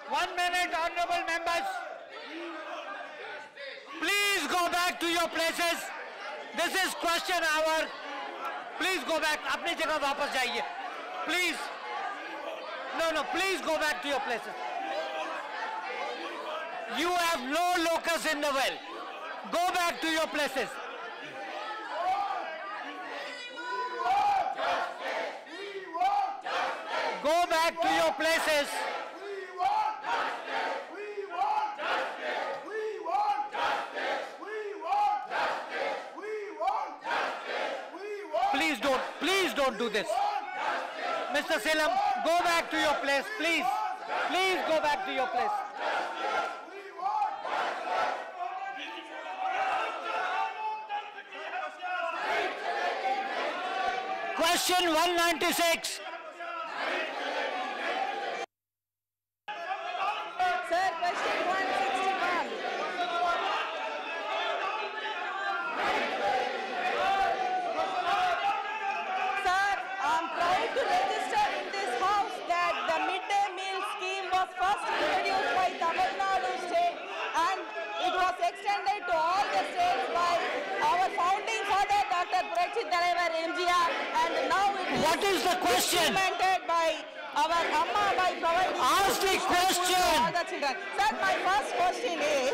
1 minute, honorable members. Please go back to your places. This is question hour. Please go back. अपनी जगह वापस जाइए. Please. No, please go back to your places. You have no locus in the well. Go back to your places. Go back to your places. Please don't do this. Mr. Selam, go back to your place, please. Please go back to your place. Question 196. Sir, question 161. Sir, I'm proud to register in this house that the midday meal scheme was first introduced by Tamil Nadu state and it was extended to all the states by our founding father, Dr. Purachi Thalaivar MGR, and now it is What is the question? implemented by our Amma by providing Ask the question. to all the children. Sir, my first question is,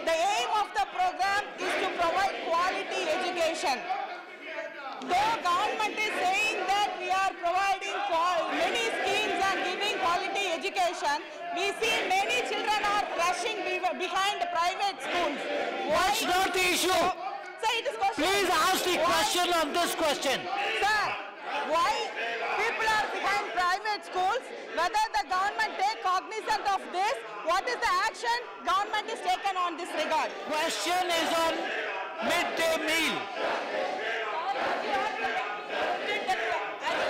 the aim of the program is to provide quality education. Though government is saying that we are providing many schemes and giving quality education, we see many children are rushing behind private schools. That's not the issue. Sir, it is question. Please ask the question on this question. Sir, why people are behind private schools? Whether the government take cognizance of this, what is the action government is taken on this regard? Question is on midday meal. As you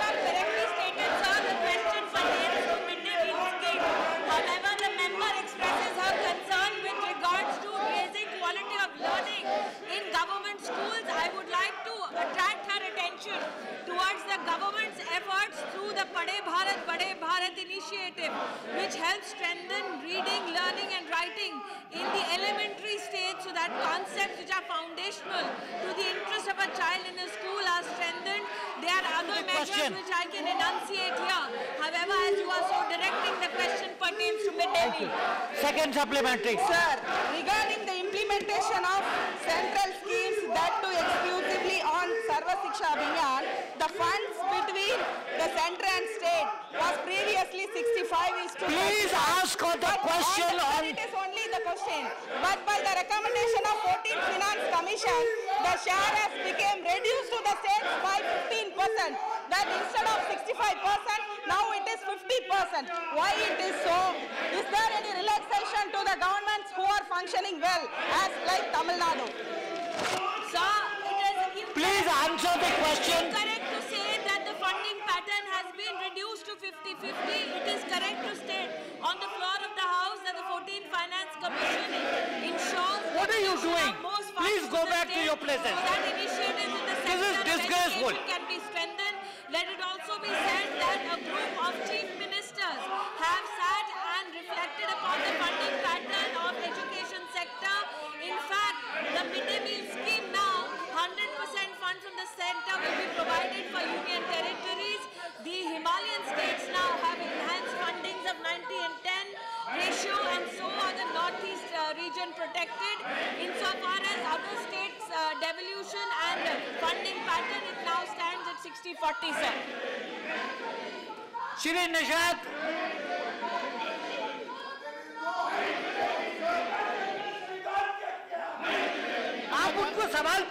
have correctly stated, sir, the question pertains to midday meal scheme. However, the member expresses her concern with regards to raising quality of learning in government schools. I would like to attract her attention towards the government's efforts through the Bade Bharat initiative, which helps strengthen reading, learning and writing in the elementary stage so that concepts which are foundational to the interest of a child in a school are strengthened. There are other measures which I can enunciate here. However, as you are so directing, the question pertains to midday meal. Second supplementary. Sir, regarding the implementation of central schemes that too exclusively on Sarva Shiksha Abhiyan, the funds between the center and state was previously 65:35. Please ask her the question on... It is only the question. But by the recommendation of 14th Finance Commission, the share has become reduced to the states by 15%. That instead of 65%, now it is 50%. Why it is so? Is there any relaxation to the governments who are functioning well, as like Tamil Nadu? Sir, it is Please answer the question. correct to say that the funding pattern has been reduced to 50-50. It is correct to state on the floor of the House that the 14th Finance Commission ensures What are you doing? most funds Please go the back to state your places. so that initiatives in the This sector is of disgraceful. education can be strengthened. Let it also be said that a group of chief ministers have sat and reflected upon the funding pattern of education sector. In fact, the midday meal scheme now, 100% funds from the center will be provided for union territories. The Himalayan states now have enhanced fundings of 90 and 10 ratio, and so are the Northeast region protected. Insofar as other states' devolution and funding pattern, it now stands at 60-40, sir. Shri Nishad. आप उनको सवाल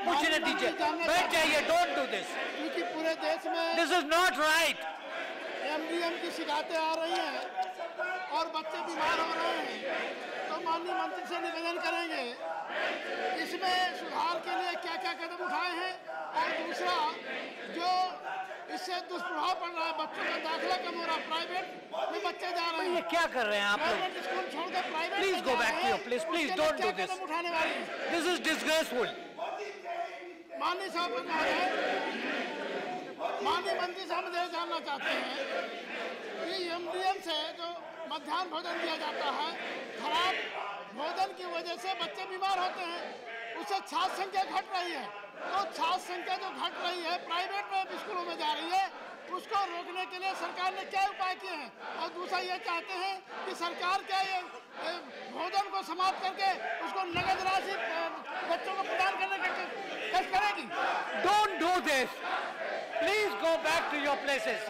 पूछने दीजिए. बैठ जाइए. Don't do this. क्योंकि पूरे देश में This is not right. MDM की शिकायतें आ रही हैं और बच्चे बीमार हो रहे हैं, तो माननीय मंत्री से निवेदन करेंगे इसमें सुधार के लिए क्या क्या कदम उठाए हैं, और दूसरा जो इससे दुष्प्रभाव पड़ रहा है, बच्चों का दाखिला कम हो रहा है, प्राइवेट में बच्चे जा रहे ये हैं, क्या कर रहे हैं आप लोग? प्राइवेट स्कूल छोड़कर प्राइवेट Please में go जा back रहे to your हैं, place. Please उसके लिए don't क्या do this. कदम उठाने वाली है? This is disgraceful. माननीय सभापति महोदय, माननीय मंत्री साहब ये जानना चाहते हैं कि एमडीएम से जो मध्याह्न भोजन दिया जाता है। खराब भोजन की वजह से बच्चे बीमार होते हैं, उससे छात्र संख्या घट रही है। तो छात्र संख्या जो घट रही है प्राइवेट में स्कूलों में जा रही है, उसको रोकने के लिए सरकार ने क्या उपाय किए हैं? और दूसरा ये चाहते हैं कि सरकार क्या ये भोजन को समाप्त करके उसको नगद राशि बच्चों को प्रदान करने का कष्ट करेगी। Don't do this. Please go back to your places.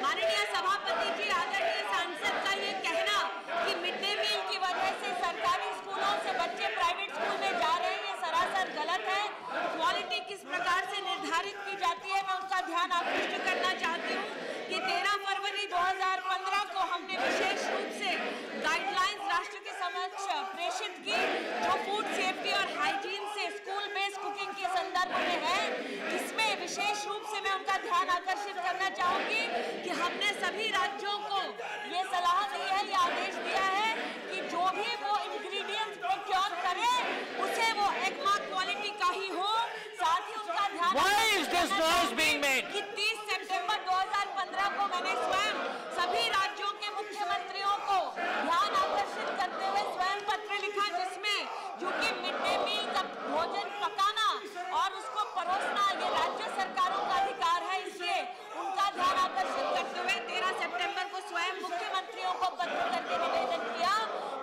माननीय सभापति जी, आदरणीय सांसद का ये कहना कि मिड डे मील की वजह से सरकारी स्कूलों से बच्चे प्राइवेट स्कूल में जा रहे हैं, ये सरासर गलत है। क्वालिटी किस प्रकार से निर्धारित की जाती है, मैं उनका ध्यान आकृष्ट करना चाहती हूँ कि 13 फरवरी 2015 को हमने विशेष रूप से गाइडलाइंस राष्ट्र के समक्ष प्रेषित की, जो फूड सेफ्टी और हाइजीन से स्कूल बेस्ड कुकिंग के संदर्भ में है। इसमें विशेष रूप से मैं उनका ध्यान आकर्षित करना चाहूंगी कि हमने सभी राज्यों को ये सलाह दी है, ये आदेश दिया है कि जो भी वो इंग्रेडिएंट्स प्रोक्योर करे उसे वो ECMA क्वालिटी का ही हो। साथ ही उनका ध्यान कि 30 सितंबर 2015 को मैंने स्वयं सभी राज्यों के मुख्यमंत्रियों को ध्यान आकर्षित करते हुए स्वयं पत्र लिखा, जिसमें क्योंकि मिड डे मील का भोजन पकाना और उसको परोसना ये राज्य सरकारों का अधिकार है, इसलिए उनका ध्यान आकर्षित करते हुए 13 सितंबर को स्वयं मुख्यमंत्रियों को पत्र करके निवेदन किया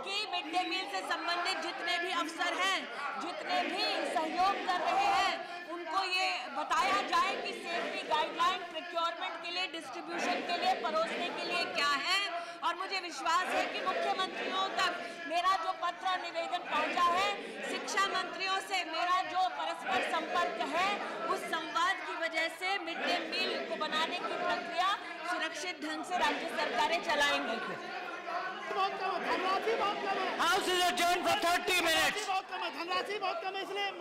कि मिड डे मील से संबंधित जितने भी अफसर हैं, जितने भी सहयोग कर रहे हैं, उनको ये बताया जाए कि सेफ्टी गाइडलाइन प्रोक्योरमेंट के लिए, डिस्ट्रीब्यूशन के लिए, परोसने के लिए क्या है। और मुझे विश्वास है कि मुख्यमंत्रियों तक मेरा जो पत्र और निवेदन पहुंचा है, शिक्षा मंत्रियों से मेरा जो परस्पर संपर्क है, उस संवाद की वजह से मिड डे मील को बनाने की प्रक्रिया सुरक्षित ढंग से राज्य सरकारें चलाएंगी। धनराशि बहुत कम है। House is adjourned for 30 minutes. धनराशि बहुत कम है, इसलिए